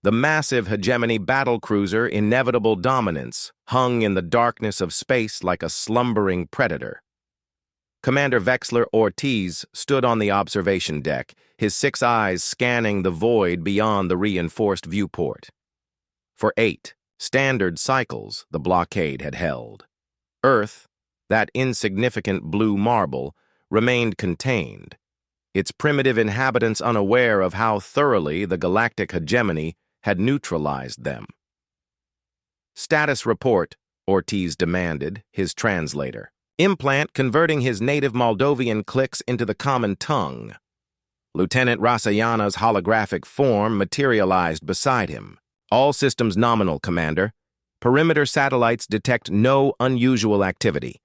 The massive hegemony battlecruiser Inevitable Dominance hung in the darkness of space like a slumbering predator. Commander Vexler Ortiz stood on the observation deck, his 6 eyes scanning the void beyond the reinforced viewport. For 8 standard cycles the blockade had held. Earth, that insignificant blue marble, remained contained, its primitive inhabitants unaware of how thoroughly the galactic hegemony had neutralized them. "Status report," Ortiz demanded, his translator. Implant converting his native Moldovan clicks into the common tongue. Lieutenant Rasayana's holographic form materialized beside him. "All systems nominal, Commander. Perimeter satellites detect no unusual activity.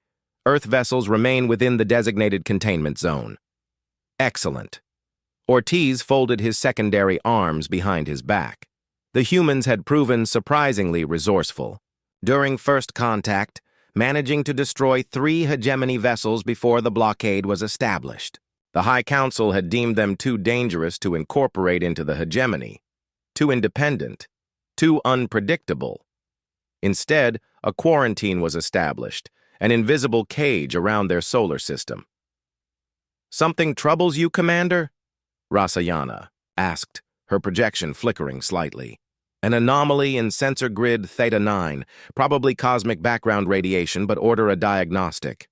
Earth vessels remain within the designated containment zone." "Excellent." Ortiz folded his secondary arms behind his back. The humans had proven surprisingly resourceful. During first contact, managing to destroy 3 hegemony vessels before the blockade was established. The High Council had deemed them too dangerous to incorporate into the hegemony, too independent, too unpredictable. Instead, a quarantine was established, an invisible cage around their solar system. "Something troubles you, Commander?" Rasayana asked, her projection flickering slightly. "An anomaly in sensor grid Theta 9, probably cosmic background radiation, but order a diagnostic."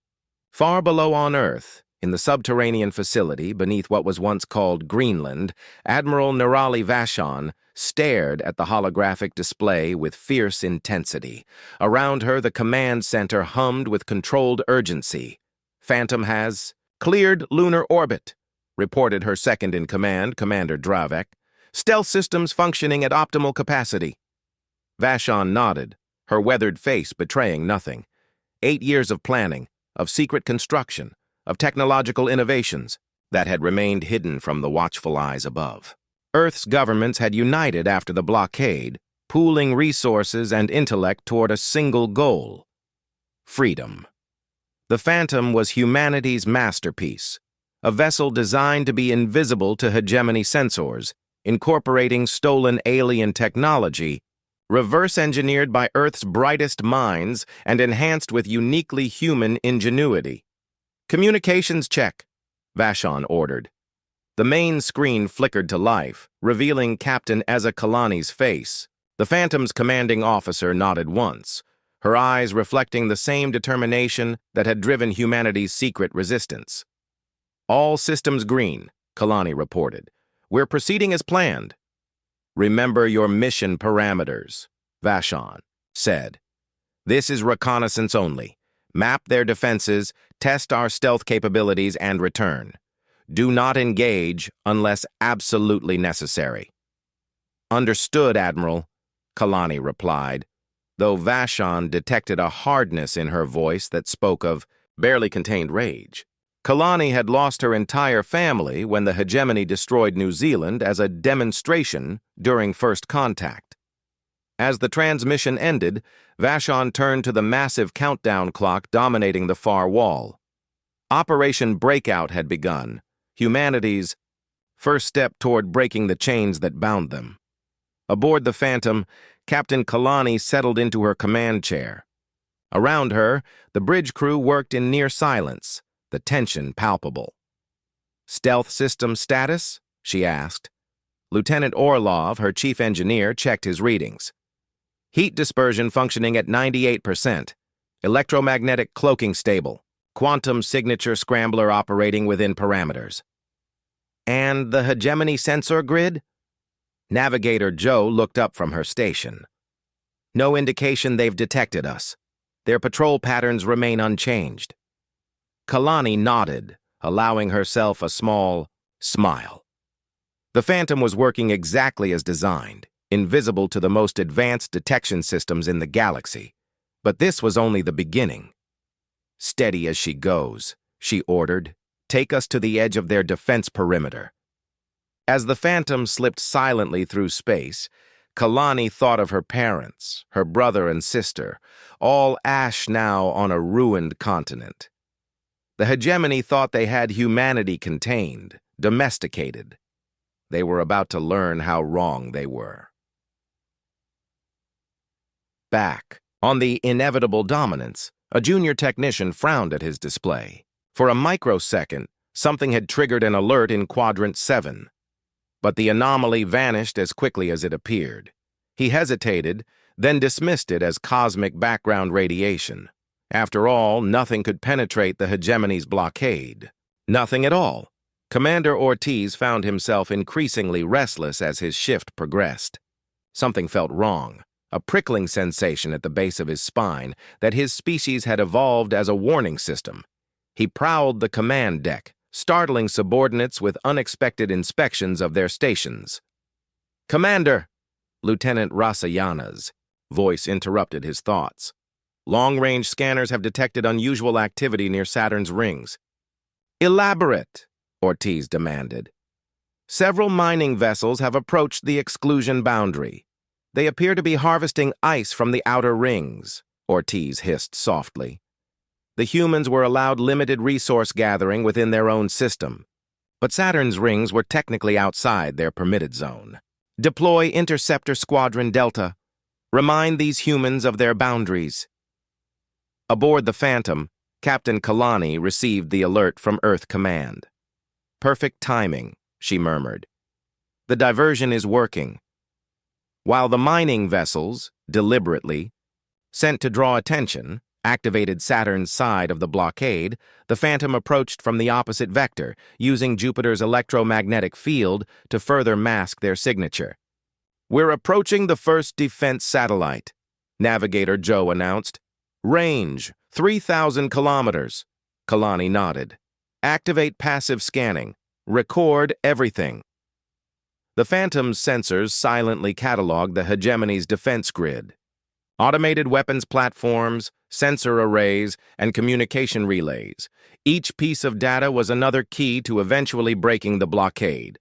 Far below on Earth, in the subterranean facility beneath what was once called Greenland, Admiral Nirali Vashon stared at the holographic display with fierce intensity. Around her, the command center hummed with controlled urgency. "Phantom has cleared lunar orbit," reported her second-in-command, Commander Dravek. "Stealth systems functioning at optimal capacity." Vashon nodded, her weathered face betraying nothing. 8 years of planning, of secret construction, of technological innovations that had remained hidden from the watchful eyes above. Earth's governments had united after the blockade, pooling resources and intellect toward a single goal: freedom. The Phantom was humanity's masterpiece, a vessel designed to be invisible to hegemony sensors, incorporating stolen alien technology, reverse-engineered by Earth's brightest minds and enhanced with uniquely human ingenuity. "Communications check," Vashon ordered. The main screen flickered to life, revealing Captain Eza Kalani's face. The Phantom's commanding officer nodded once, her eyes reflecting the same determination that had driven humanity's secret resistance. "All systems green," Kalani reported. "We're proceeding as planned." "Remember your mission parameters," Vashon said. "This is reconnaissance only. Map their defenses, test our stealth capabilities, and return. Do not engage unless absolutely necessary." "Understood, Admiral," Kalani replied, though Vashon detected a hardness in her voice that spoke of barely contained rage. Kalani had lost her entire family when the hegemony destroyed New Zealand as a demonstration during first contact. As the transmission ended, Vashon turned to the massive countdown clock dominating the far wall. Operation Breakout had begun, humanity's first step toward breaking the chains that bound them. Aboard the Phantom, Captain Kalani settled into her command chair. Around her, the bridge crew worked in near silence, the tension palpable. "Stealth system status?" she asked. Lieutenant Orlov, her chief engineer, checked his readings. "Heat dispersion functioning at 98%. Electromagnetic cloaking stable. Quantum signature scrambler operating within parameters." "And the hegemony sensor grid?" Navigator Joe looked up from her station. "No indication they've detected us. Their patrol patterns remain unchanged." Kalani nodded, allowing herself a small smile. The Phantom was working exactly as designed, invisible to the most advanced detection systems in the galaxy. But this was only the beginning. "Steady as she goes," she ordered. "Take us to the edge of their defense perimeter." As the Phantom slipped silently through space, Kalani thought of her parents, her brother and sister, all ash now on a ruined continent. The hegemony thought they had humanity contained, domesticated. They were about to learn how wrong they were. back. On the inevitable dominance, a junior technician frowned at his display. For a microsecond, something had triggered an alert in Quadrant 7. But the anomaly vanished as quickly as it appeared. He hesitated, then dismissed it as cosmic background radiation. After all, nothing could penetrate the hegemony's blockade. Nothing at all. Commander Ortiz found himself increasingly restless as his shift progressed. Something felt wrong, a prickling sensation at the base of his spine that his species had evolved as a warning system. He prowled the command deck, startling subordinates with unexpected inspections of their stations. "Commander!" Lieutenant Rasayana's voice interrupted his thoughts. "Long-range scanners have detected unusual activity near Saturn's rings." "Elaborate," Ortiz demanded. "Several mining vessels have approached the exclusion boundary. They appear to be harvesting ice from the outer rings," Ortiz hissed softly. "The humans were allowed limited resource gathering within their own system, but Saturn's rings were technically outside their permitted zone. Deploy Interceptor Squadron Delta. Remind these humans of their boundaries." Aboard the Phantom, Captain Kalani received the alert from Earth Command. "Perfect timing," she murmured. "The diversion is working." While the mining vessels, deliberately, sent to draw attention, activated Saturn's side of the blockade, the Phantom approached from the opposite vector, using Jupiter's electromagnetic field to further mask their signature. "We're approaching the first defense satellite," Navigator Joe announced. "Range, 3,000 kilometers." Kalani nodded. "Activate passive scanning. Record everything." The Phantom's sensors silently cataloged the hegemony's defense grid. Automated weapons platforms, sensor arrays, and communication relays. Each piece of data was another key to eventually breaking the blockade.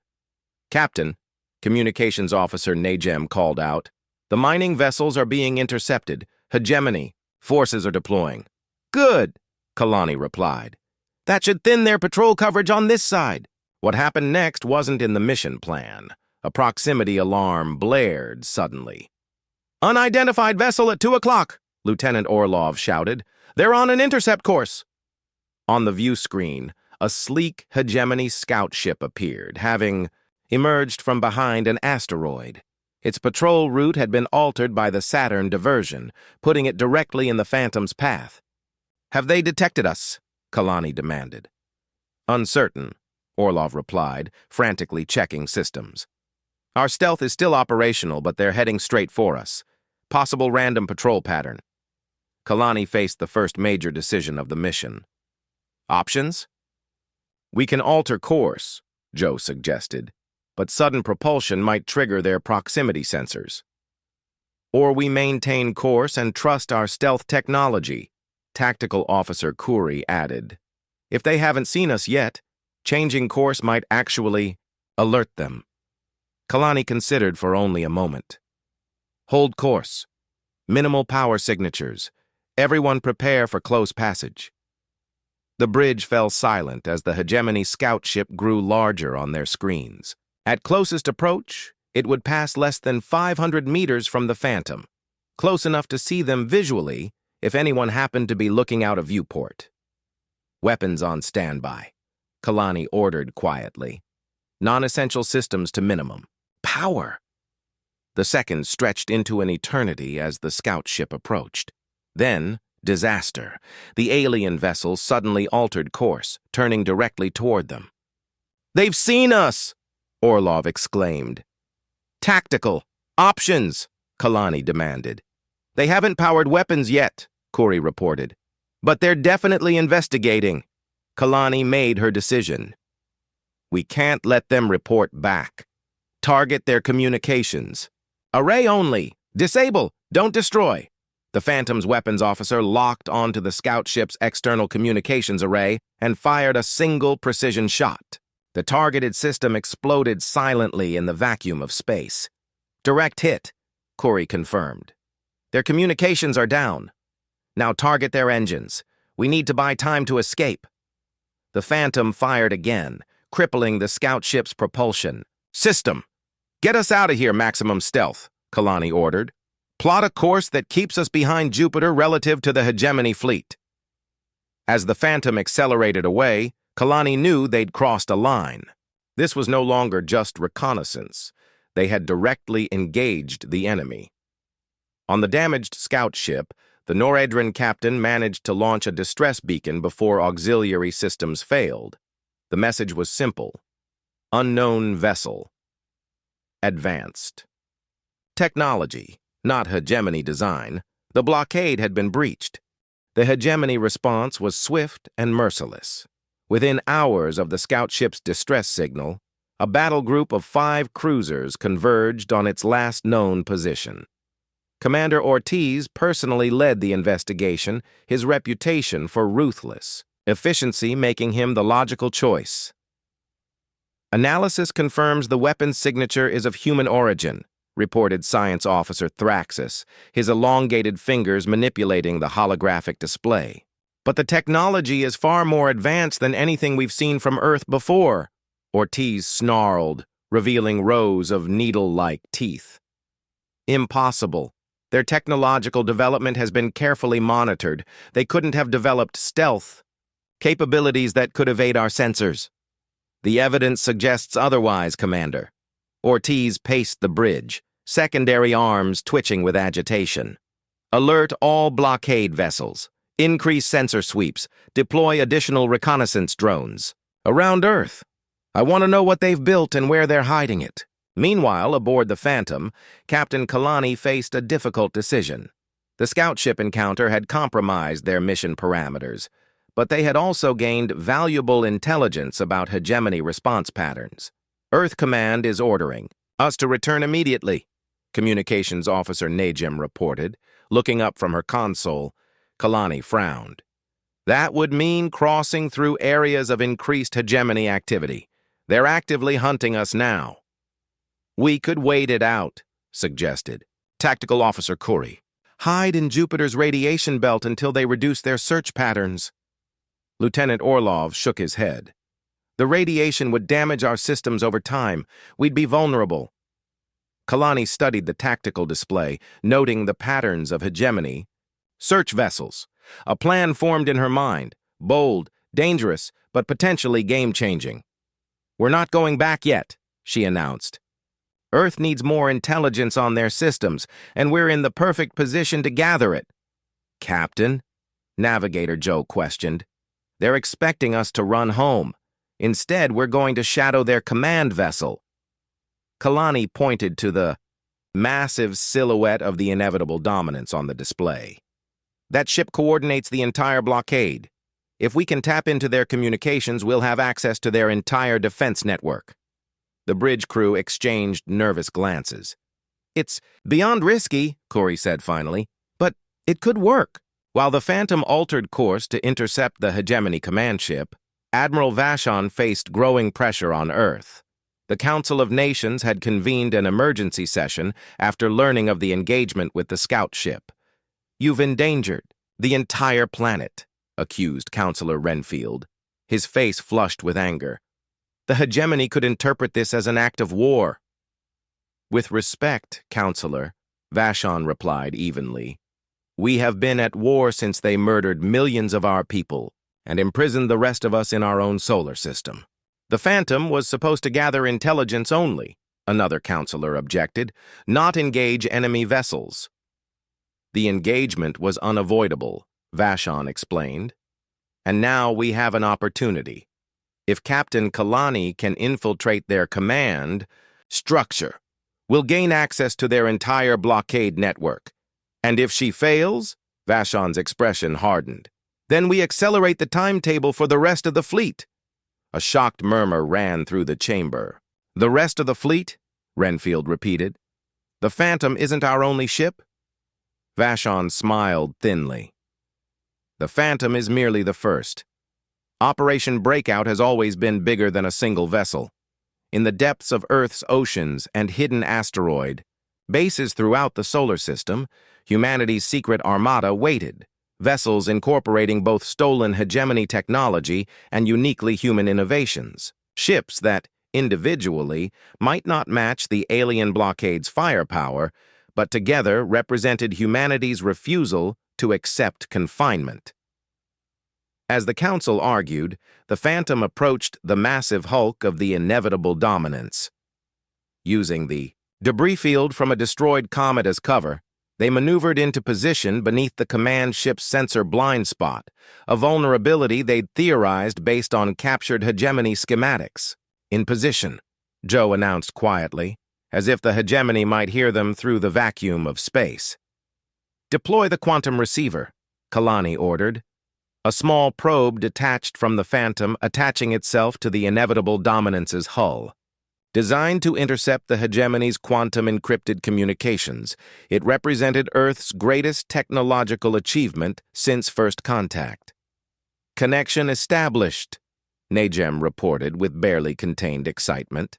"Captain," Communications Officer Najem called out, "the mining vessels are being intercepted. Hegemony. Forces are deploying." "Good," Kalani replied. "That should thin their patrol coverage on this side." What happened next wasn't in the mission plan. A proximity alarm blared suddenly. "Unidentified vessel at 2 o'clock, Lieutenant Orlov shouted. "They're on an intercept course." On the view screen, a sleek hegemony scout ship appeared, having emerged from behind an asteroid. Its patrol route had been altered by the Saturn diversion, putting it directly in the Phantom's path. "Have they detected us?" Kalani demanded. "Uncertain," Orlov replied, frantically checking systems. "Our stealth is still operational, but they're heading straight for us. Possible random patrol pattern." Kalani faced the first major decision of the mission. "Options?" "We can alter course," Joe suggested, "but sudden propulsion might trigger their proximity sensors. Or we maintain course and trust our stealth technology," Tactical Officer Khoury added. "If they haven't seen us yet, changing course might actually alert them." Kalani considered for only a moment. "Hold course. Minimal power signatures. Everyone prepare for close passage." The bridge fell silent as the hegemony scout ship grew larger on their screens. At closest approach, it would pass less than 500 meters from the Phantom, close enough to see them visually if anyone happened to be looking out a viewport. "Weapons on standby," Kalani ordered quietly. "Non-essential systems to minimum." Power! The seconds stretched into an eternity as the scout ship approached. Then, disaster. The alien vessel suddenly altered course, turning directly toward them. "They've seen us!" Orlov exclaimed. "Tactical! Options!" Kalani demanded. "They haven't powered weapons yet," Khoury reported. "But they're definitely investigating." Kalani made her decision. "We can't let them report back. Target their communications. Array only. Disable. Don't destroy." The Phantom's weapons officer locked onto the scout ship's external communications array and fired a single precision shot. The targeted system exploded silently in the vacuum of space. "Direct hit," Khoury confirmed. "Their communications are down. Now target their engines. We need to buy time to escape." The Phantom fired again, crippling the scout ship's propulsion. "System! Get us out of here, maximum stealth," Kalani ordered. Plot a course that keeps us behind Jupiter relative to the hegemony fleet. As the Phantom accelerated away, Kalani knew they'd crossed a line. This was no longer just reconnaissance. They had directly engaged the enemy. On the damaged scout ship, the Noredran captain managed to launch a distress beacon before auxiliary systems failed. The message was simple. Unknown vessel. Advanced. Technology, not hegemony design. The blockade had been breached. The hegemony response was swift and merciless. Within hours of the scout ship's distress signal, a battle group of 5 cruisers converged on its last known position. Commander Ortiz personally led the investigation, his reputation for ruthless efficiency making him the logical choice. Analysis confirms the weapon's signature is of human origin, reported Science Officer Thraxis, his elongated fingers manipulating the holographic display. But the technology is far more advanced than anything we've seen from Earth before, Ortiz snarled, revealing rows of needle-like teeth. Impossible. Their technological development has been carefully monitored. They couldn't have developed stealth, capabilities that could evade our sensors. The evidence suggests otherwise, Commander. Ortiz paced the bridge, secondary arms twitching with agitation. Alert all blockade vessels. Increase sensor sweeps. Deploy additional reconnaissance drones. Around Earth. I want to know what they've built and where they're hiding it. Meanwhile, aboard the Phantom, Captain Kalani faced a difficult decision. The scout ship encounter had compromised their mission parameters, but they had also gained valuable intelligence about hegemony response patterns. Earth Command is ordering us to return immediately, Communications Officer Najim reported. Looking up from her console, Kalani frowned. That would mean crossing through areas of increased hegemony activity. They're actively hunting us now. We could wait it out, suggested Tactical Officer Corey. Hide in Jupiter's radiation belt until they reduce their search patterns. Lieutenant Orlov shook his head. The radiation would damage our systems over time. We'd be vulnerable. Kalani studied the tactical display, noting the patterns of hegemony. Search vessels. A plan formed in her mind. Bold, dangerous, but potentially game-changing. We're not going back yet, she announced. Earth needs more intelligence on their systems, and we're in the perfect position to gather it. Captain? Navigator Joe questioned. They're expecting us to run home. Instead, we're going to shadow their command vessel. Kalani pointed to the massive silhouette of the inevitable dominance on the display. That ship coordinates the entire blockade. If we can tap into their communications, we'll have access to their entire defense network. The bridge crew exchanged nervous glances. It's beyond risky, Corey said finally, but it could work. While the Phantom altered course to intercept the hegemony command ship, Admiral Vashon faced growing pressure on Earth. The Council of Nations had convened an emergency session after learning of the engagement with the scout ship. You've endangered the entire planet, accused Councillor Renfield, his face flushed with anger. The hegemony could interpret this as an act of war. With respect, Councillor, Vashon replied evenly. We have been at war since they murdered millions of our people and imprisoned the rest of us in our own solar system. The Phantom was supposed to gather intelligence only, another councillor objected, not engage enemy vessels. The engagement was unavoidable, Vashon explained. And now we have an opportunity. If Captain Kalani can infiltrate their command structure, we'll gain access to their entire blockade network. And if she fails, Vashon's expression hardened, then we accelerate the timetable for the rest of the fleet. A shocked murmur ran through the chamber. The rest of the fleet? Renfield repeated. The Phantom isn't our only ship? Vashon smiled thinly. The Phantom is merely the first. Operation Breakout has always been bigger than a single vessel. In the depths of Earth's oceans and hidden asteroid, bases throughout the solar system, humanity's secret armada waited, vessels incorporating both stolen hegemony technology and uniquely human innovations, ships that, individually, might not match the alien blockade's firepower, but together represented humanity's refusal to accept confinement. As the Council argued, the Phantom approached the massive hulk of the inevitable dominance. Using the debris field from a destroyed comet as cover, they maneuvered into position beneath the command ship's sensor blind spot, a vulnerability they'd theorized based on captured hegemony schematics. "In position," Joe announced quietly, as if the hegemony might hear them through the vacuum of space. "Deploy the quantum receiver," Kalani ordered. A small probe detached from the Phantom, attaching itself to the inevitable dominance's hull. Designed to intercept the hegemony's quantum-encrypted communications, it represented Earth's greatest technological achievement since first contact. "Connection established," Najem reported with barely contained excitement.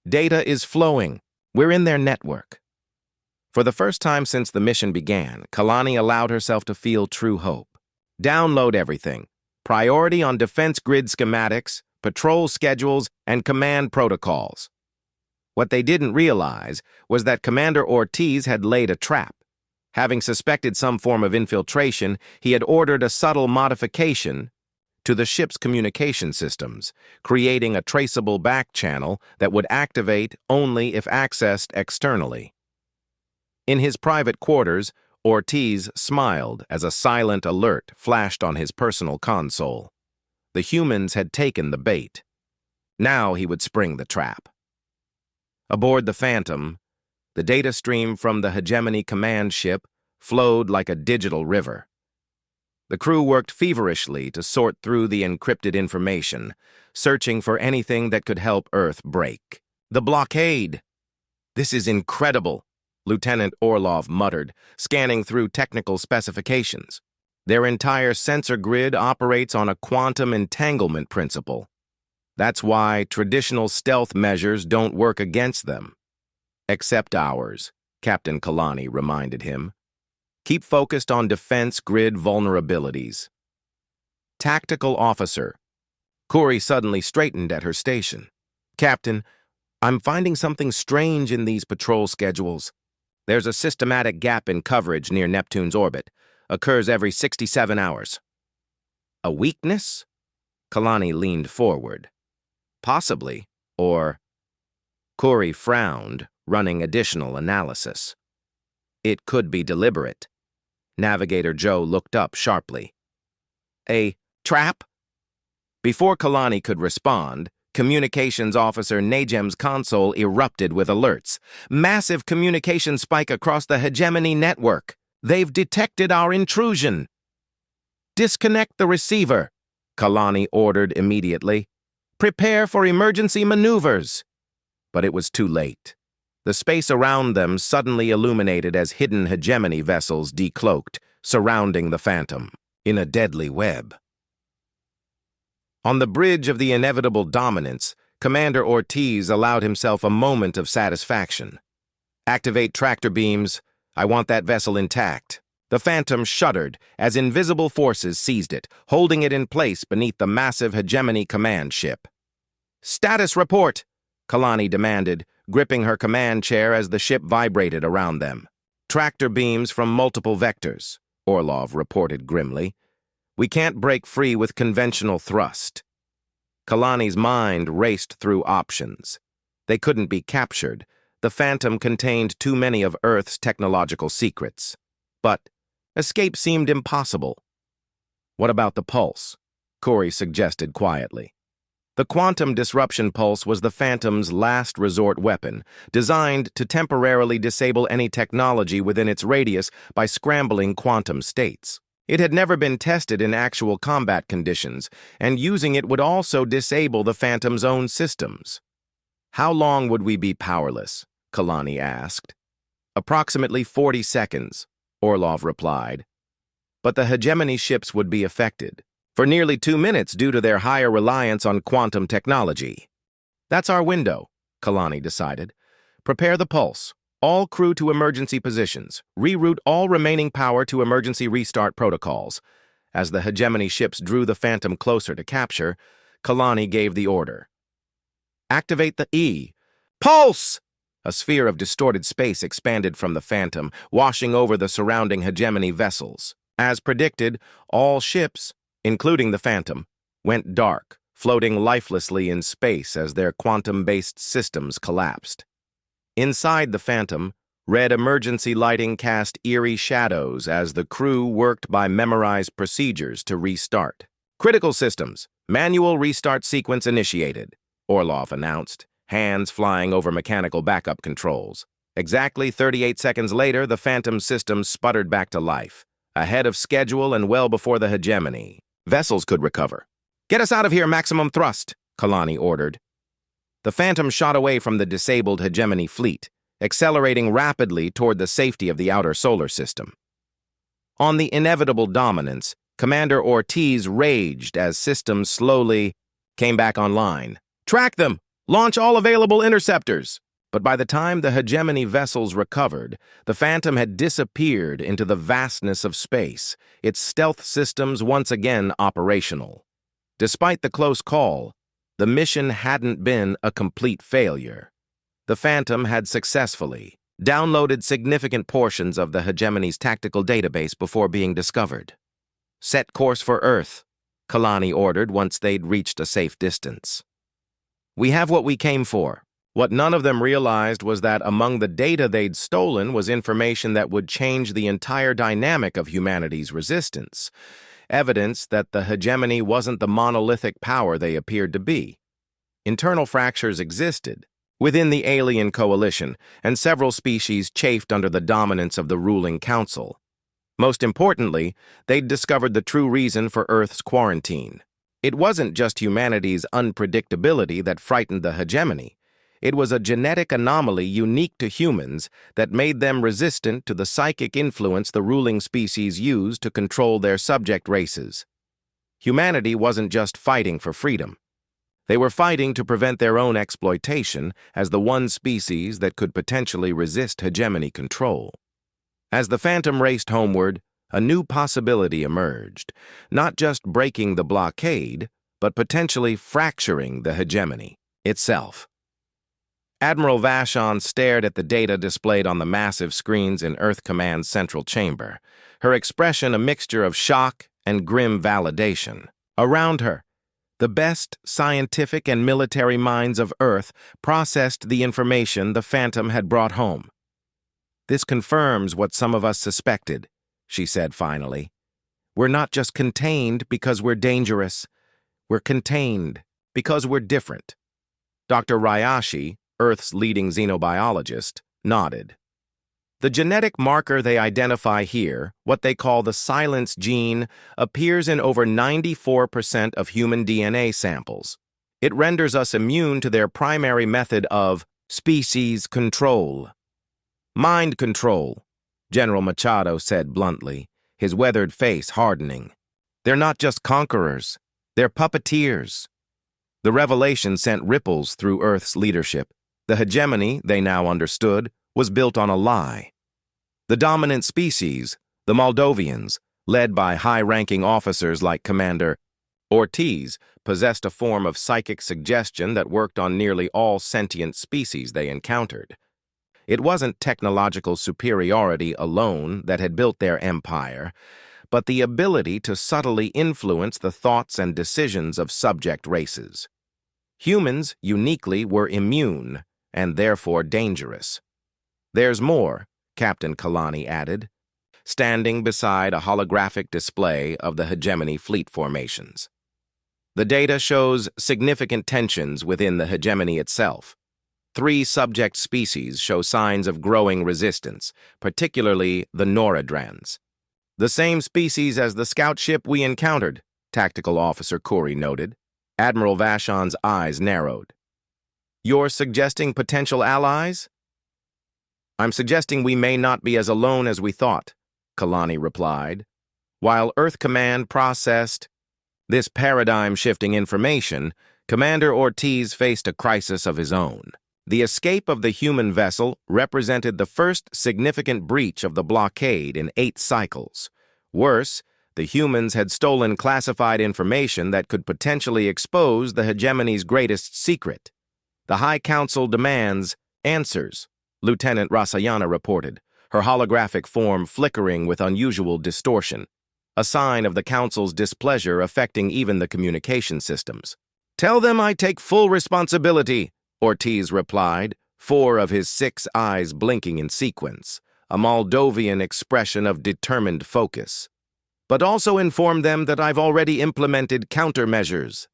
"Data is flowing. We're in their network." For the first time since the mission began, Kalani allowed herself to feel true hope. Download everything. Priority on defense grid schematics, patrol schedules, and command protocols. What they didn't realize was that Commander Ortiz had laid a trap. Having suspected some form of infiltration, he had ordered a subtle modification to the ship's communication systems, creating a traceable back channel that would activate only if accessed externally. In his private quarters, Ortiz smiled as a silent alert flashed on his personal console. The humans had taken the bait. Now he would spring the trap. Aboard the Phantom, the data stream from the Hegemony command ship flowed like a digital river. The crew worked feverishly to sort through the encrypted information, searching for anything that could help Earth break. "The blockade! This is incredible," Lieutenant Orlov muttered, scanning through technical specifications. "Their entire sensor grid operates on a quantum entanglement principle. That's why traditional stealth measures don't work against them." "Except ours," Captain Kalani reminded him. "Keep focused on defense grid vulnerabilities." "Tactical officer." Corey suddenly straightened at her station. "Captain, I'm finding something strange in these patrol schedules. There's a systematic gap in coverage near Neptune's orbit. Occurs every 67 hours. "A weakness?" Kalani leaned forward. "Possibly, or—" Corey frowned, running additional analysis. "It could be deliberate." Navigator Joe looked up sharply. "A trap?" Before Kalani could respond, Communications Officer Najem's console erupted with alerts. "Massive communication spike across the Hegemony network. They've detected our intrusion." "Disconnect the receiver," Kalani ordered immediately. "Prepare for emergency maneuvers." But it was too late. The space around them suddenly illuminated as hidden Hegemony vessels decloaked, surrounding the Phantom in a deadly web. On the bridge of the inevitable dominance, Commander Ortiz allowed himself a moment of satisfaction. "Activate tractor beams. I want that vessel intact." The Phantom shuddered as invisible forces seized it, holding it in place beneath the massive Hegemony command ship. "Status report," Kalani demanded, gripping her command chair as the ship vibrated around them. "Tractor beams from multiple vectors," Orlov reported grimly. "We can't break free with conventional thrust." Kalani's mind raced through options. They couldn't be captured. The Phantom contained too many of Earth's technological secrets. But escape seemed impossible. "What about the pulse?" Corey suggested quietly. The quantum disruption pulse was the Phantom's last resort weapon, designed to temporarily disable any technology within its radius by scrambling quantum states. It had never been tested in actual combat conditions, and using it would also disable the Phantom's own systems. "How long would we be powerless?" Kalani asked. "Approximately 40 seconds, Orlov replied. "But the Hegemony ships would be affected for nearly 2 minutes due to their higher reliance on quantum technology." "That's our window," Kalani decided. "Prepare the pulse. All crew to emergency positions. Reroute all remaining power to emergency restart protocols." As the Hegemony ships drew the Phantom closer to capture, Kalani gave the order. "Activate the E." "Pulse!" A sphere of distorted space expanded from the Phantom, washing over the surrounding hegemony vessels. As predicted, all ships, including the Phantom, went dark, floating lifelessly in space as their quantum-based systems collapsed. Inside the Phantom, red emergency lighting cast eerie shadows as the crew worked by memorized procedures to restart. "Critical systems, manual restart sequence initiated," Orlov announced, hands flying over mechanical backup controls. Exactly 38 seconds later, the Phantom system sputtered back to life, ahead of schedule and well before the hegemony vessels could recover. "Get us out of here, maximum thrust," Kalani ordered. The Phantom shot away from the disabled hegemony fleet, accelerating rapidly toward the safety of the outer solar system. On the inevitable dominance, Commander Ortiz raged as systems slowly came back online. "Track them! Launch all available interceptors!" But by the time the hegemony vessels recovered, the Phantom had disappeared into the vastness of space, its stealth systems once again operational. Despite the close call, the mission hadn't been a complete failure. The Phantom had successfully downloaded significant portions of the hegemony's tactical database before being discovered. "Set course for Earth," Kalani ordered once they'd reached a safe distance. "We have what we came for." What none of them realized was that among the data they'd stolen was information that would change the entire dynamic of humanity's resistance, evidence that the hegemony wasn't the monolithic power they appeared to be. Internal fractures existed within the alien coalition, and several species chafed under the dominance of the ruling council. Most importantly, they'd discovered the true reason for Earth's quarantine. It wasn't just humanity's unpredictability that frightened the hegemony. It was a genetic anomaly unique to humans that made them resistant to the psychic influence the ruling species used to control their subject races. Humanity wasn't just fighting for freedom. They were fighting to prevent their own exploitation as the one species that could potentially resist hegemony control. As the Phantom raced homeward, a new possibility emerged, not just breaking the blockade, but potentially fracturing the hegemony itself. Admiral Vashon stared at the data displayed on the massive screens in Earth Command's central chamber, her expression a mixture of shock and grim validation. Around her, the best scientific and military minds of Earth processed the information the Phantom had brought home. "This confirms what some of us suspected," she said finally. "We're not just contained because we're dangerous. We're contained because we're different." Dr. Ryashi, Earth's leading xenobiologist, nodded. "The genetic marker they identify here, what they call the silence gene, appears in over 94% of human DNA samples. It renders us immune to their primary method of species control." "Mind control," General Machado said bluntly, his weathered face hardening. "They're not just conquerors, they're puppeteers." The revelation sent ripples through Earth's leadership. The hegemony, they now understood, was built on a lie. The dominant species, the Moldovians, led by high-ranking officers like Commander Ortiz, possessed a form of psychic suggestion that worked on nearly all sentient species they encountered. It wasn't technological superiority alone that had built their empire, but the ability to subtly influence the thoughts and decisions of subject races. Humans, uniquely, were immune, and therefore dangerous. "There's more," Captain Kalani added, standing beside a holographic display of the hegemony fleet formations. The data shows significant tensions within the hegemony itself. 3 subject species show signs of growing resistance, particularly the Noradrans. "The same species as the scout ship we encountered," Tactical Officer Corey noted. Admiral Vashon's eyes narrowed. "You're suggesting potential allies?" "I'm suggesting we may not be as alone as we thought," Kalani replied. While Earth Command processed this paradigm-shifting information, Commander Ortiz faced a crisis of his own. The escape of the human vessel represented the first significant breach of the blockade in 8 cycles. Worse, the humans had stolen classified information that could potentially expose the hegemony's greatest secret. The High Council demands answers, Lieutenant Rasayana reported, her holographic form flickering with unusual distortion, a sign of the Council's displeasure affecting even the communication systems. "Tell them I take full responsibility," Ortiz replied, 4 of his 6 eyes blinking in sequence, a Moldovan expression of determined focus. "But also inform them that I've already implemented countermeasures."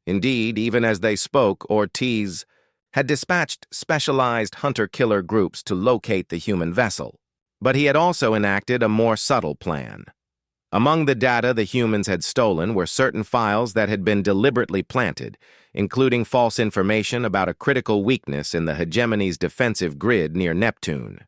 Indeed, even as they spoke, Ortiz had dispatched specialized hunter-killer groups to locate the human vessel. But he had also enacted a more subtle plan. Among the data the humans had stolen were certain files that had been deliberately planted, including false information about a critical weakness in the hegemony's defensive grid near Neptune.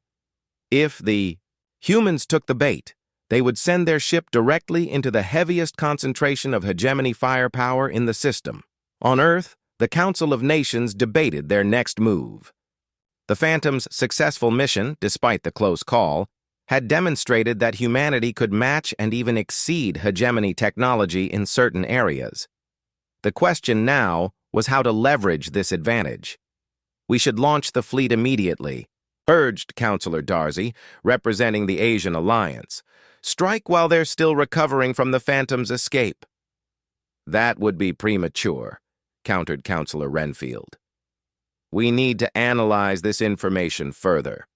If the humans took the bait, they would send their ship directly into the heaviest concentration of hegemony firepower in the system. On Earth, the Council of Nations debated their next move. The Phantom's successful mission, despite the close call, had demonstrated that humanity could match and even exceed hegemony technology in certain areas. The question now was how to leverage this advantage. "We should launch the fleet immediately," urged Councillor Darcy, representing the Asian Alliance. "Strike while they're still recovering from the Phantom's escape." "That would be premature," countered Councillor Renfield. "We need to analyze this information further,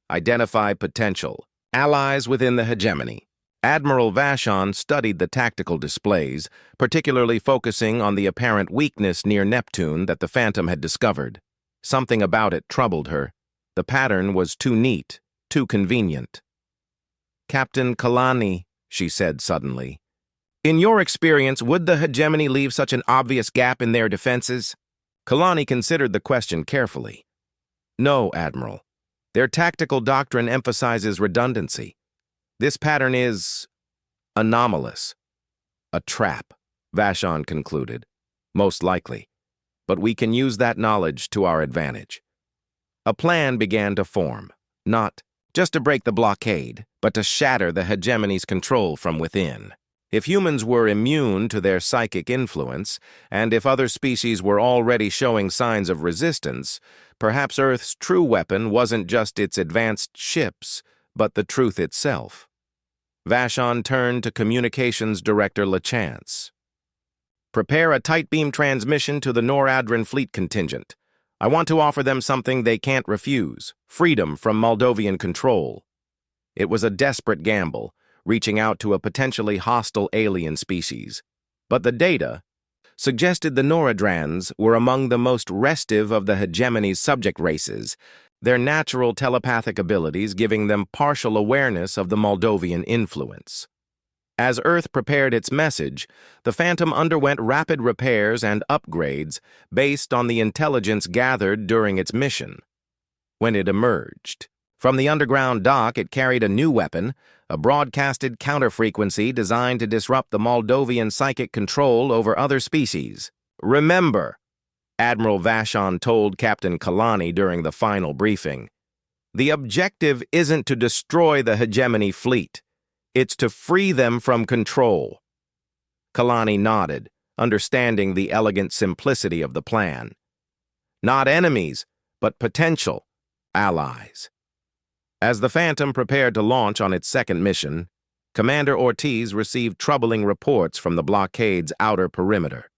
identify potential allies within the hegemony." Admiral Vashon studied the tactical displays, particularly focusing on the apparent weakness near Neptune that the Phantom had discovered. Something about it troubled her. The pattern was too neat, too convenient. "Captain Kalani," she said suddenly, "in your experience, would the hegemony leave such an obvious gap in their defenses?" Kalani considered the question carefully. "No, Admiral. Their tactical doctrine emphasizes redundancy. This pattern is anomalous. A trap," Vashon concluded. "Most likely. But we can use that knowledge to our advantage." A plan began to form, not just to break the blockade, but to shatter the hegemony's control from within. If humans were immune to their psychic influence, and if other species were already showing signs of resistance, perhaps Earth's true weapon wasn't just its advanced ships, but the truth itself. Vashon turned to Communications Director LeChance. "Prepare a tight beam transmission to the Noradran fleet contingent. I want to offer them something they can't refuse: freedom from Moldovan control." It was a desperate gamble, reaching out to a potentially hostile alien species. But the data suggested the Noradrans were among the most restive of the hegemony's subject races, their natural telepathic abilities giving them partial awareness of the Moldovan influence. As Earth prepared its message, the Phantom underwent rapid repairs and upgrades based on the intelligence gathered during its mission. When it emerged from the underground dock, it carried a new weapon, a broadcasted counterfrequency designed to disrupt the Moldovan psychic control over other species. "Remember," Admiral Vashon told Captain Kalani during the final briefing, "the objective isn't to destroy the hegemony fleet. It's to free them from control." Kalani nodded, understanding the elegant simplicity of the plan. Not enemies, but potential allies. As the Phantom prepared to launch on its second mission, Commander Ortiz received troubling reports from the blockade's outer perimeter.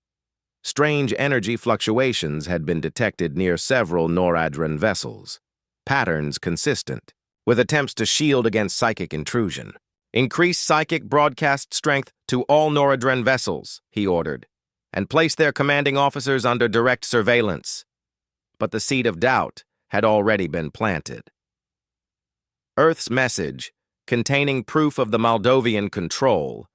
Strange energy fluctuations had been detected near several Noradran vessels, patterns consistent with attempts to shield against psychic intrusion. "Increase psychic broadcast strength to all Noradran vessels," he ordered, "and place their commanding officers under direct surveillance." But the seed of doubt had already been planted. Earth's message, containing proof of the Moldovan control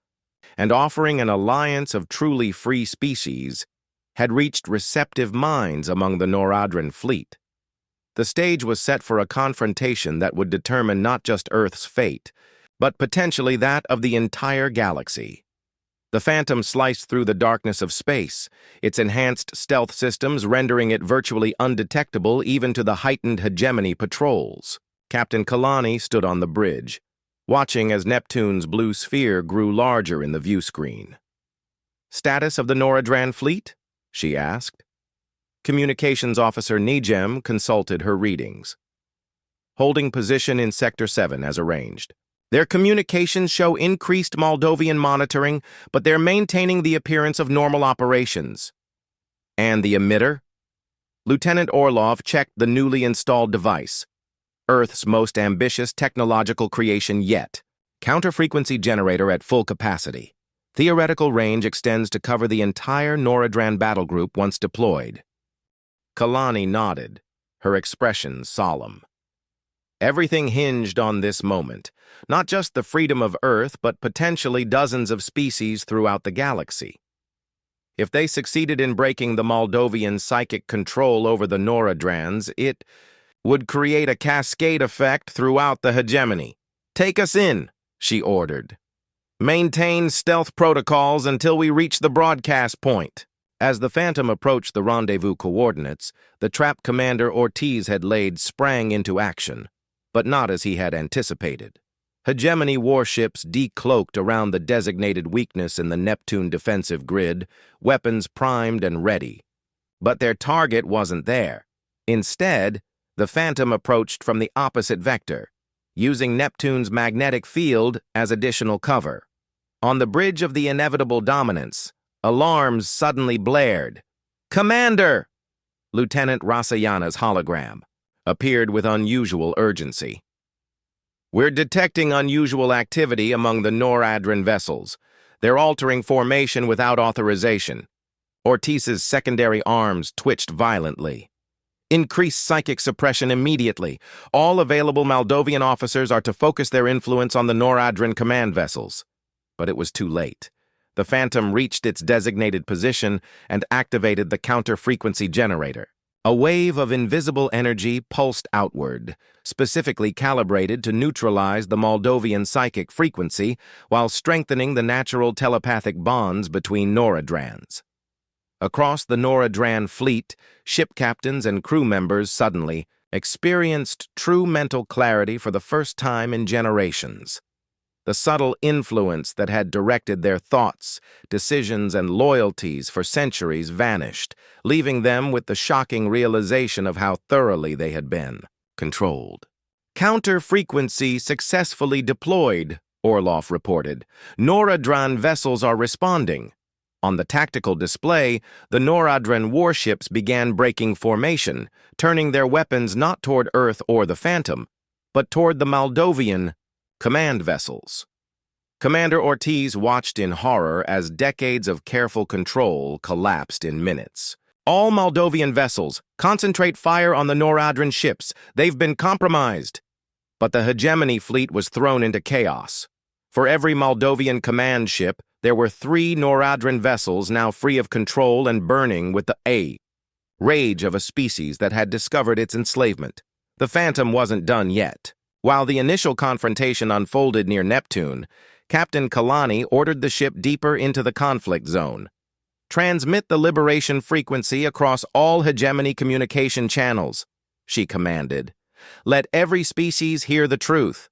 and offering an alliance of truly free species, had reached receptive minds among the Noradran fleet. The stage was set for a confrontation that would determine not just Earth's fate, but potentially that of the entire galaxy. The Phantom sliced through the darkness of space, its enhanced stealth systems rendering it virtually undetectable even to the heightened hegemony patrols. Captain Kalani stood on the bridge, watching as Neptune's blue sphere grew larger in the view screen. "Status of the Noradran fleet?" she asked. Communications Officer Nijem consulted her readings. holding position in Sector 7 as arranged. Their communications show increased Moldovan monitoring, but they're maintaining the appearance of normal operations. And the emitter? Lieutenant Orlov checked the newly installed device. Earth's most ambitious technological creation yet. Counter-frequency generator at full capacity. Theoretical range extends to cover the entire Noradran battle group once deployed. Kalani nodded, her expression solemn. Everything hinged on this moment, not just the freedom of Earth, but potentially dozens of species throughout the galaxy. If they succeeded in breaking the Moldovan psychic control over the Noradrans, it would create a cascade effect throughout the hegemony. "Take us in," she ordered. "Maintain stealth protocols until we reach the broadcast point." As the Phantom approached the rendezvous coordinates, the trap Commander Ortiz had laid sprang into action, but not as he had anticipated. Hegemony warships decloaked around the designated weakness in the Neptune defensive grid, weapons primed and ready. But their target wasn't there. Instead, the Phantom approached from the opposite vector, using Neptune's magnetic field as additional cover. On the bridge of the inevitable dominance, alarms suddenly blared. "Commander!" Lieutenant Rasayana's hologram appeared with unusual urgency. "We're detecting unusual activity among the Noradran vessels. They're altering formation without authorization." Ortiz's secondary arms twitched violently. "Increase psychic suppression immediately. All available Moldovan officers are to focus their influence on the Noradran command vessels." But it was too late. The Phantom reached its designated position and activated the counter-frequency generator. A wave of invisible energy pulsed outward, specifically calibrated to neutralize the Moldovan psychic frequency while strengthening the natural telepathic bonds between Noradrans. Across the Noradran fleet, ship captains and crew members suddenly experienced true mental clarity for the first time in generations. The subtle influence that had directed their thoughts, decisions, and loyalties for centuries vanished, leaving them with the shocking realization of how thoroughly they had been controlled. "Counter-frequency successfully deployed," Orlov reported. "Noradran vessels are responding." On the tactical display, the Noradran warships began breaking formation, turning their weapons not toward Earth or the Phantom, but toward the Moldovan command vessels. Commander Ortiz watched in horror as decades of careful control collapsed in minutes. "All Moldovan vessels, concentrate fire on the Noradran ships. They've been compromised." But the hegemony fleet was thrown into chaos. For every Moldovan command ship, there were 3 Noradran vessels now free of control and burning with the rage of a species that had discovered its enslavement. The Phantom wasn't done yet. While the initial confrontation unfolded near Neptune, Captain Kalani ordered the ship deeper into the conflict zone. "Transmit the liberation frequency across all hegemony communication channels," she commanded. "Let every species hear the truth."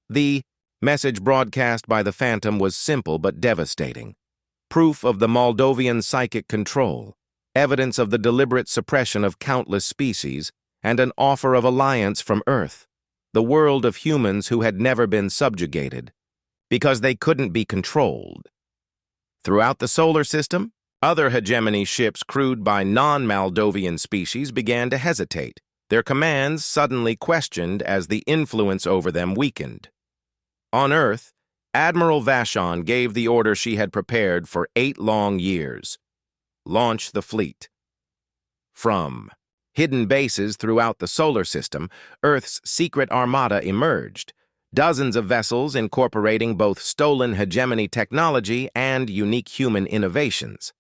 The message broadcast by the Phantom was simple but devastating. Proof of the Moldovan psychic control, evidence of the deliberate suppression of countless species, and an offer of alliance from Earth, the world of humans who had never been subjugated, because they couldn't be controlled. Throughout the solar system, other hegemony ships crewed by non-Moldovan species began to hesitate, their commands suddenly questioned as the influence over them weakened. On Earth, Admiral Vashon gave the order she had prepared for 8 long years: launch the fleet. From hidden bases throughout the solar system, Earth's secret armada emerged, dozens of vessels incorporating both stolen hegemony technology and unique human innovations.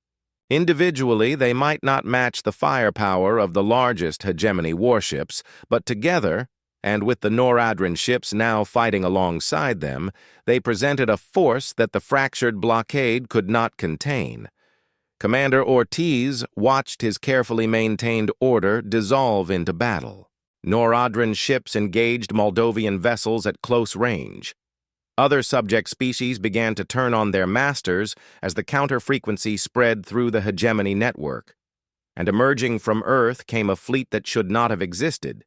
Individually, they might not match the firepower of the largest hegemony warships, but together, and with the Noradran ships now fighting alongside them, they presented a force that the fractured blockade could not contain. Commander Ortiz watched his carefully maintained order dissolve into battle. Noradran ships engaged Moldovan vessels at close range. Other subject species began to turn on their masters as the counter-frequency spread through the hegemony network. And emerging from Earth came a fleet that should not have existed: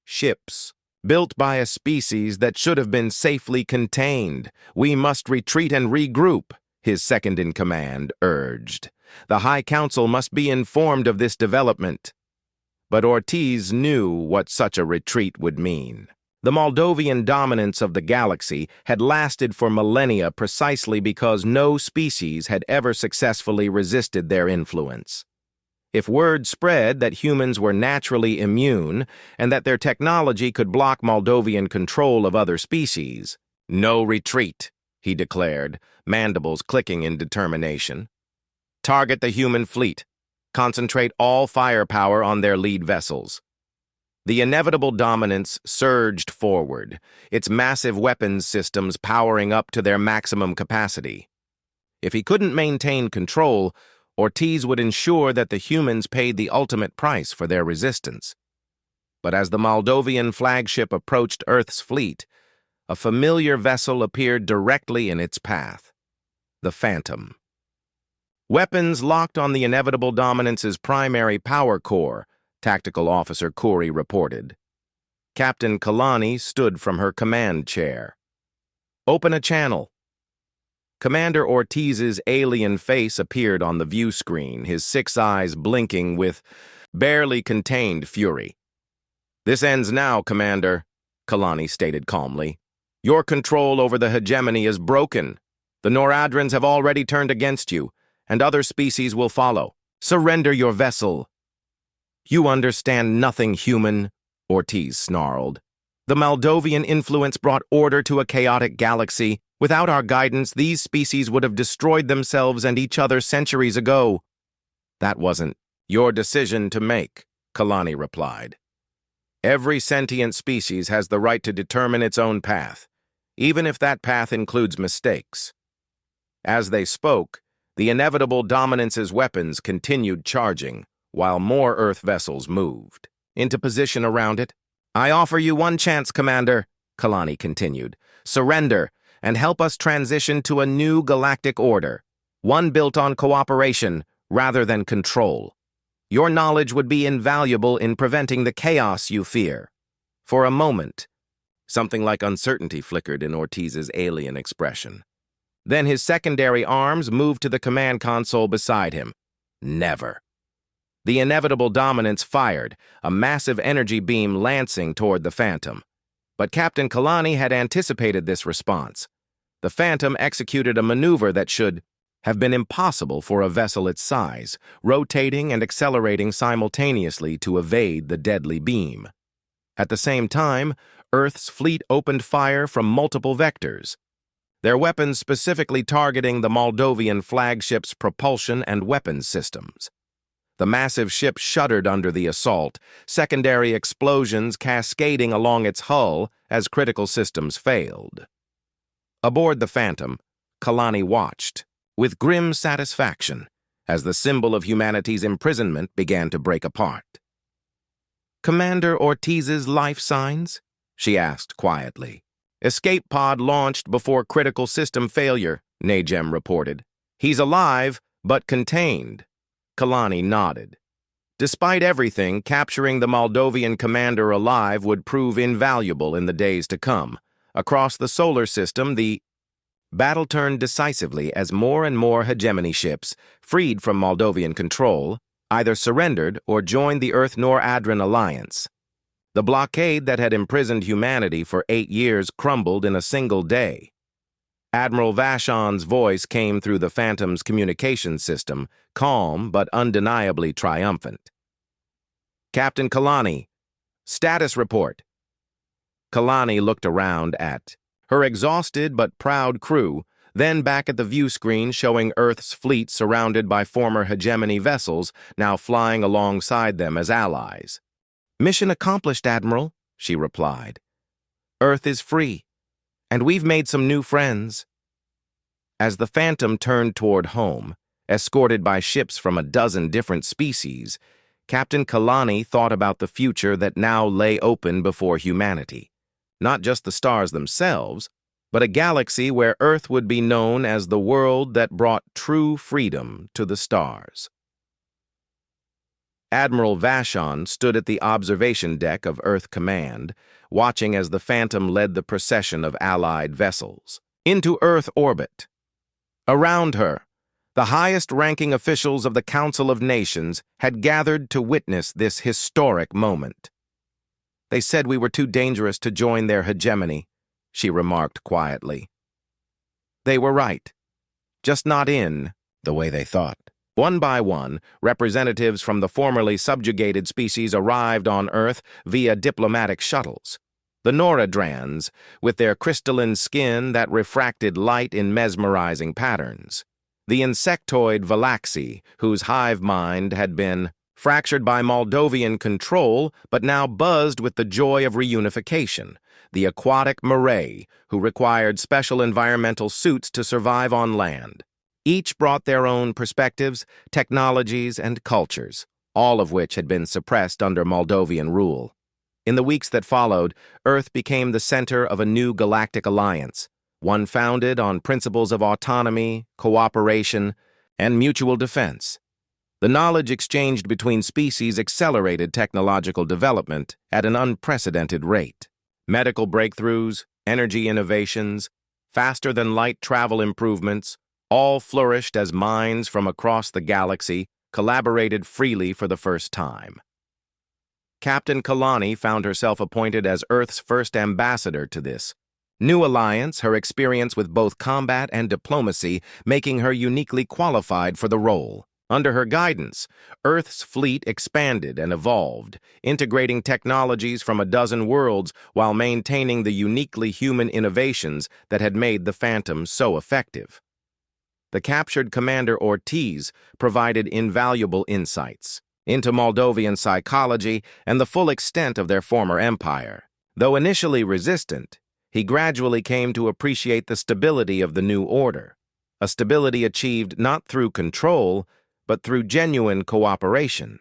ships Built by a species that should have been safely contained. We must retreat and regroup, his second-in-command urged. The High Council must be informed of this development. But Ortiz knew what such a retreat would mean. The Moldovan dominance of the galaxy had lasted for millennia precisely because no species had ever successfully resisted their influence. If word spread that humans were naturally immune and that their technology could block Moldovan control of other species, "No retreat," he declared, mandibles clicking in determination. "Target the human fleet. Concentrate all firepower on their lead vessels." The inevitable dominance surged forward, its massive weapons systems powering up to their maximum capacity. If he couldn't maintain control, Ortiz would ensure that the humans paid the ultimate price for their resistance. But as the Moldovan flagship approached Earth's fleet, a familiar vessel appeared directly in its path. The Phantom. Weapons locked on the inevitable dominance's primary power core, Tactical Officer Corey reported. Captain Kalani stood from her command chair. "Open a channel." Commander Ortiz's alien face appeared on the view screen, his 6 eyes blinking with barely contained fury. "This ends now, Commander," Kalani stated calmly. "Your control over the hegemony is broken. The Noradrans have already turned against you, and other species will follow. Surrender your vessel." "You understand nothing, human," Ortiz snarled. "The Moldovan influence brought order to a chaotic galaxy. Without our guidance, these species would have destroyed themselves and each other centuries ago." "That wasn't your decision to make," Kalani replied. "Every sentient species has the right to determine its own path, even if that path includes mistakes." As they spoke, the inevitable dominance's weapons continued charging, while more Earth vessels moved into position around it. "I offer you one chance, Commander," Kalani continued. "Surrender, and help us transition to a new galactic order, one built on cooperation rather than control. Your knowledge would be invaluable in preventing the chaos you fear." For a moment, something like uncertainty flickered in Ortiz's alien expression. Then his secondary arms moved to the command console beside him. "Never." The inevitable dominance fired, a massive energy beam lancing toward the Phantom. But Captain Kalani had anticipated this response. The Phantom executed a maneuver that should have been impossible for a vessel its size, rotating and accelerating simultaneously to evade the deadly beam. At the same time, Earth's fleet opened fire from multiple vectors, their weapons specifically targeting the Moldovan flagship's propulsion and weapons systems. The massive ship shuddered under the assault, secondary explosions cascading along its hull as critical systems failed. Aboard the Phantom, Kalani watched, with grim satisfaction, as the symbol of humanity's imprisonment began to break apart. "Commander Ortiz's life signs?" she asked quietly. "Escape pod launched before critical system failure," Najem reported. "He's alive, but contained." Kalani nodded. Despite everything, capturing the Moldovan commander alive would prove invaluable in the days to come. Across the solar system, the battle turned decisively as more and more hegemony ships, freed from Moldovan control, either surrendered or joined the Earth-Noradran alliance. The blockade that had imprisoned humanity for 8 years crumbled in a single day. Admiral Vashon's voice came through the Phantom's communication system, calm but undeniably triumphant. "Captain Kalani, status report." Kalani looked around at her exhausted but proud crew, then back at the view screen showing Earth's fleet surrounded by former hegemony vessels now flying alongside them as allies. "Mission accomplished, Admiral," she replied. "Earth is free, and we've made some new friends." As the Phantom turned toward home, escorted by ships from a dozen different species, Captain Kalani thought about the future that now lay open before humanity. Not just the stars themselves, but a galaxy where Earth would be known as the world that brought true freedom to the stars. Admiral Vashon stood at the observation deck of Earth Command, watching as the Phantom led the procession of Allied vessels into Earth orbit. Around her, the highest-ranking officials of the Council of Nations had gathered to witness this historic moment. "They said we were too dangerous to join their hegemony," she remarked quietly. They were right, just not in the way they thought. One by one, representatives from the formerly subjugated species arrived on Earth via diplomatic shuttles. The Noradrans, with their crystalline skin that refracted light in mesmerizing patterns. The insectoid Valaxi, whose hive mind had been fractured by Moldovan control, but now buzzed with the joy of reunification. The aquatic Murray, who required special environmental suits to survive on land. Each brought their own perspectives, technologies, and cultures, all of which had been suppressed under Moldovan rule. In the weeks that followed, Earth became the center of a new galactic alliance, one founded on principles of autonomy, cooperation, and mutual defense. The knowledge exchanged between species accelerated technological development at an unprecedented rate. Medical breakthroughs, energy innovations, faster-than-light travel improvements, all flourished as minds from across the galaxy collaborated freely for the first time. Captain Kalani found herself appointed as Earth's first ambassador to this new alliance, her experience with both combat and diplomacy making her uniquely qualified for the role. Under her guidance, Earth's fleet expanded and evolved, integrating technologies from a dozen worlds while maintaining the uniquely human innovations that had made the Phantom so effective. The captured Commander Ortiz provided invaluable insights into Moldovan psychology and the full extent of their former empire. Though initially resistant, he gradually came to appreciate the stability of the new order, a stability achieved not through control, but through genuine cooperation.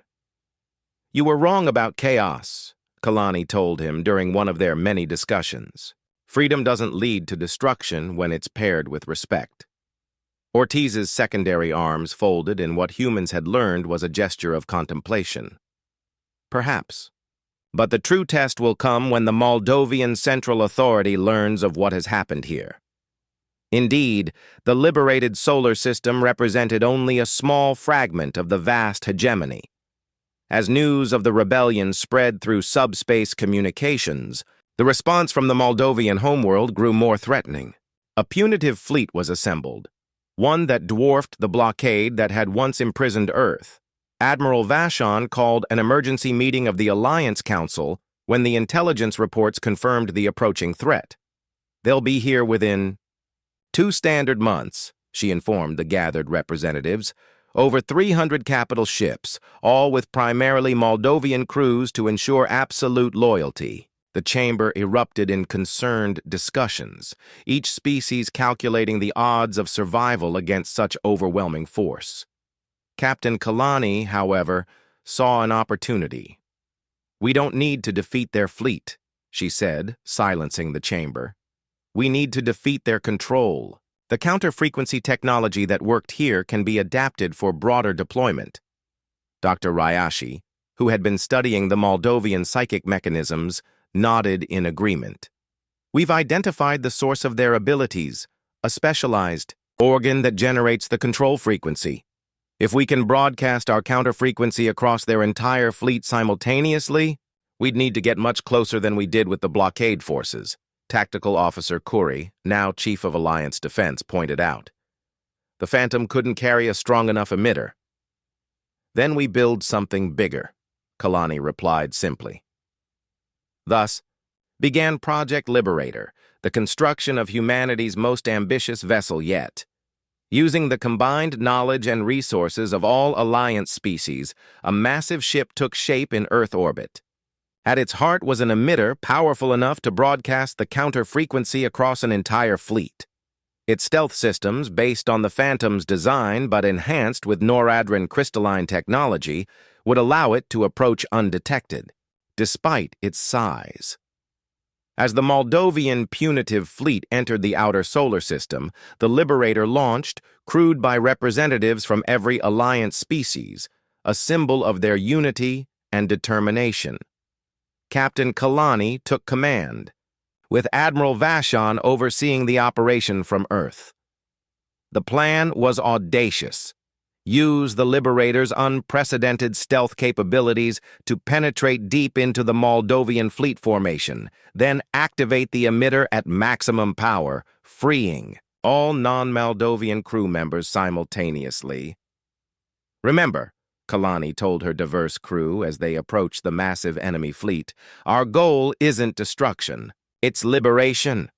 "You were wrong about chaos," Kalani told him during one of their many discussions. "Freedom doesn't lead to destruction when it's paired with respect." Ortiz's secondary arms folded in what humans had learned was a gesture of contemplation. "Perhaps. But the true test will come when the Moldovan Central Authority learns of what has happened here." Indeed, the liberated solar system represented only a small fragment of the vast hegemony. As news of the rebellion spread through subspace communications, the response from the Moldovan homeworld grew more threatening. A punitive fleet was assembled, one that dwarfed the blockade that had once imprisoned Earth. Admiral Vashon called an emergency meeting of the Alliance Council when the intelligence reports confirmed the approaching threat. "They'll be here within 2 standard months," she informed the gathered representatives. "Over 300 capital ships, all with primarily Moldovan crews to ensure absolute loyalty." The chamber erupted in concerned discussions, each species calculating the odds of survival against such overwhelming force. Captain Kalani, however, saw an opportunity. "We don't need to defeat their fleet," she said, silencing the chamber. "We need to defeat their control. The counter-frequency technology that worked here can be adapted for broader deployment." Dr. Ryashi, who had been studying the Moldovan psychic mechanisms, nodded in agreement. "We've identified the source of their abilities, a specialized organ that generates the control frequency. If we can broadcast our counter-frequency across their entire fleet simultaneously, we'd need to get much closer than we did with the blockade forces," Tactical Officer Kuri, now Chief of Alliance Defense, pointed out. "The Phantom couldn't carry a strong enough emitter." "Then we build something bigger," Kalani replied simply. Thus began Project Liberator, the construction of humanity's most ambitious vessel yet. Using the combined knowledge and resources of all Alliance species, a massive ship took shape in Earth orbit. At its heart was an emitter powerful enough to broadcast the counter-frequency across an entire fleet. Its stealth systems, based on the Phantom's design but enhanced with Noradran crystalline technology, would allow it to approach undetected, despite its size. As the Moldovan punitive fleet entered the outer solar system, the Liberator launched, crewed by representatives from every Alliance species, a symbol of their unity and determination. Captain Kalani took command, with Admiral Vashon overseeing the operation from Earth. The plan was audacious. Use the Liberator's unprecedented stealth capabilities to penetrate deep into the Moldovan fleet formation, then activate the emitter at maximum power, freeing all non-Moldovan crew members simultaneously. Remember, Kalani told her diverse crew as they approached the massive enemy fleet, our goal isn't destruction, it's liberation.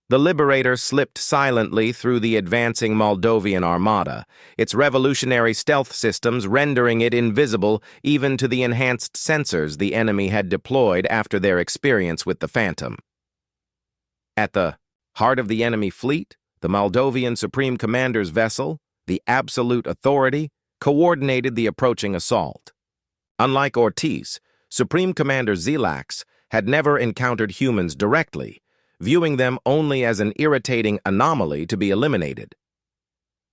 The Liberator slipped silently through the advancing Moldovan armada, its revolutionary stealth systems rendering it invisible even to the enhanced sensors the enemy had deployed after their experience with the Phantom. At the heart of the enemy fleet, the Moldovan Supreme Commander's vessel, the Absolute Authority, coordinated the approaching assault. Unlike Ortiz, Supreme Commander Zilax had never encountered humans directly, viewing them only as an irritating anomaly to be eliminated.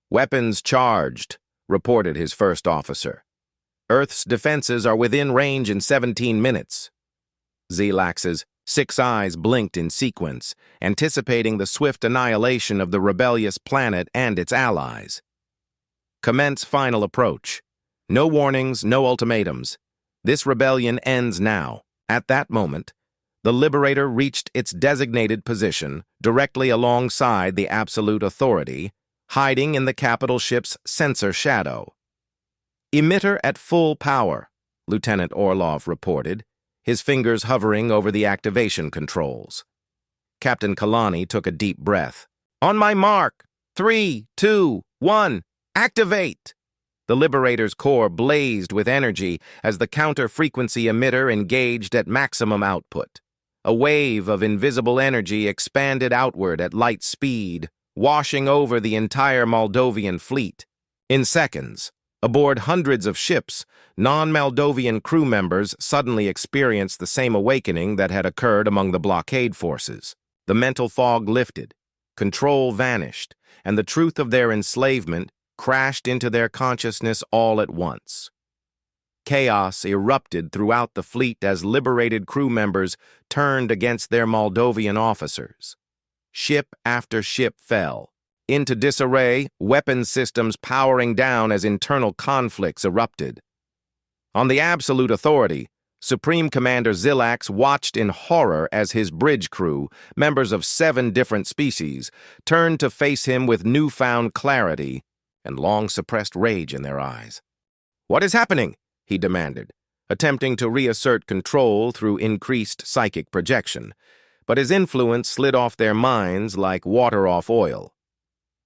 Weapons charged, reported his first officer. Earth's defenses are within range in 17 minutes. Zilax's 6 eyes blinked in sequence, anticipating the swift annihilation of the rebellious planet and its allies. Commence final approach. No warnings, no ultimatums. This rebellion ends now. At that moment, the Liberator reached its designated position directly alongside the Absolute Authority, hiding in the capital ship's sensor shadow. Emitter at full power, Lieutenant Orlov reported, his fingers hovering over the activation controls. Captain Kalani took a deep breath. On my mark! 3, 2, 1, activate! The Liberator's core blazed with energy as the counter-frequency emitter engaged at maximum output. A wave of invisible energy expanded outward at light speed, washing over the entire Moldovan fleet. In seconds, aboard hundreds of ships, non-Moldovan crew members suddenly experienced the same awakening that had occurred among the blockade forces. The mental fog lifted, control vanished, and the truth of their enslavement crashed into their consciousness all at once. Chaos erupted throughout the fleet as liberated crew members turned against their Moldovan officers. Ship after ship fell into disarray, weapon systems powering down as internal conflicts erupted. On the Absolute Authority, Supreme Commander Zilax watched in horror as his bridge crew, members of 7 different species, turned to face him with newfound clarity and long-suppressed rage in their eyes. "What is happening?" he demanded, attempting to reassert control through increased psychic projection, but his influence slid off their minds like water off oil.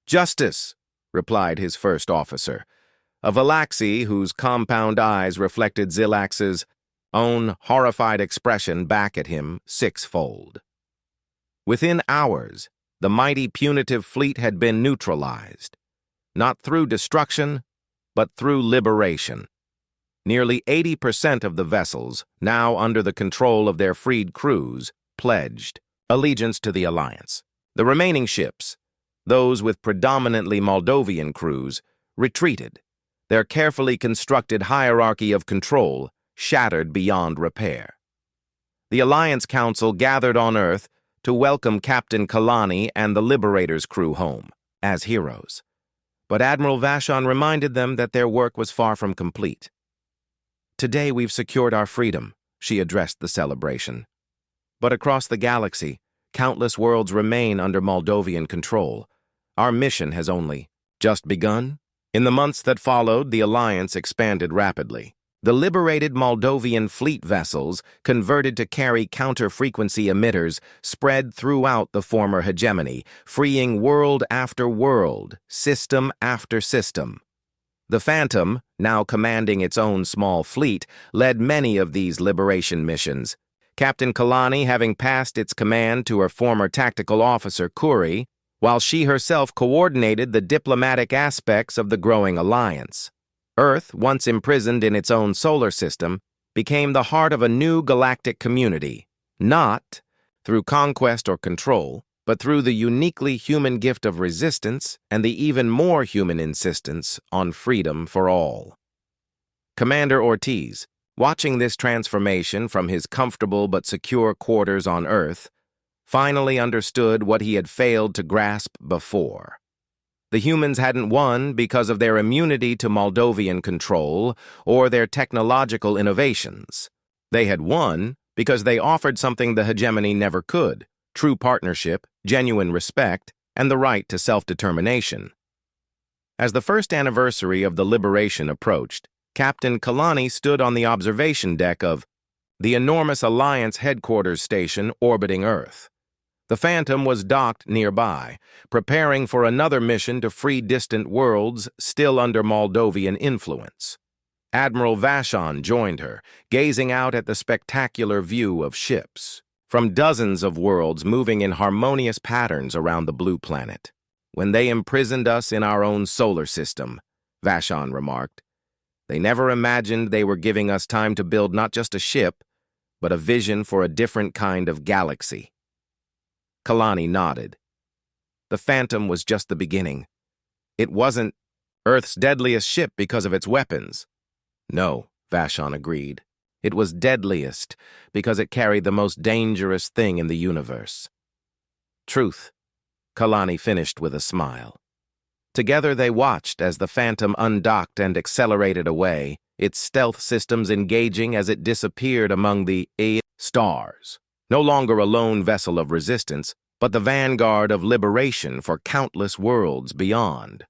"Justice," replied his first officer, a Valaxi whose compound eyes reflected Zilax's own horrified expression back at him sixfold. Within hours, the mighty punitive fleet had been neutralized, not through destruction, but through liberation. Nearly 80% of the vessels, now under the control of their freed crews, pledged allegiance to the Alliance. The remaining ships, those with predominantly Moldovan crews, retreated, their carefully constructed hierarchy of control shattered beyond repair. The Alliance Council gathered on Earth to welcome Captain Kalani and the Liberator's crew home as heroes. But Admiral Vashon reminded them that their work was far from complete. "Today we've secured our freedom," she addressed the celebration. "But across the galaxy, countless worlds remain under Moldovan control. Our mission has only just begun." In the months that followed, the Alliance expanded rapidly. The liberated Moldovan fleet vessels, converted to carry counter-frequency emitters, spread throughout the former hegemony, freeing world after world, system after system. The Phantom, now commanding its own small fleet, led many of these liberation missions. Captain Kalani having passed its command to her former tactical officer, Kuri, while she herself coordinated the diplomatic aspects of the growing alliance. Earth, once imprisoned in its own solar system, became the heart of a new galactic community, not through conquest or control, but through the uniquely human gift of resistance and the even more human insistence on freedom for all. Commander Ortiz, Watching this transformation from his comfortable but secure quarters on Earth, finally understood what he had failed to grasp before. The humans hadn't won because of their immunity to Moldovan control or their technological innovations. They had won because they offered something the hegemony never could: true partnership, genuine respect, and the right to self-determination. As the first anniversary of the liberation approached, Captain Kalani stood on the observation deck of the enormous Alliance headquarters station orbiting Earth. The Phantom was docked nearby, preparing for another mission to free distant worlds still under Moldovan influence. Admiral Vashon joined her, gazing out at the spectacular view of ships from dozens of worlds moving in harmonious patterns around the blue planet. "When they imprisoned us in our own solar system," Vashon remarked, "they never imagined they were giving us time to build not just a ship, but a vision for a different kind of galaxy." Kalani nodded. The Phantom was just the beginning. It wasn't Earth's deadliest ship because of its weapons. No, Vashon agreed. It was deadliest because it carried the most dangerous thing in the universe. Truth, Kalani finished with a smile. Together they watched as the Phantom undocked and accelerated away, its stealth systems engaging as it disappeared among the stars. No longer a lone vessel of resistance, but the vanguard of liberation for countless worlds beyond.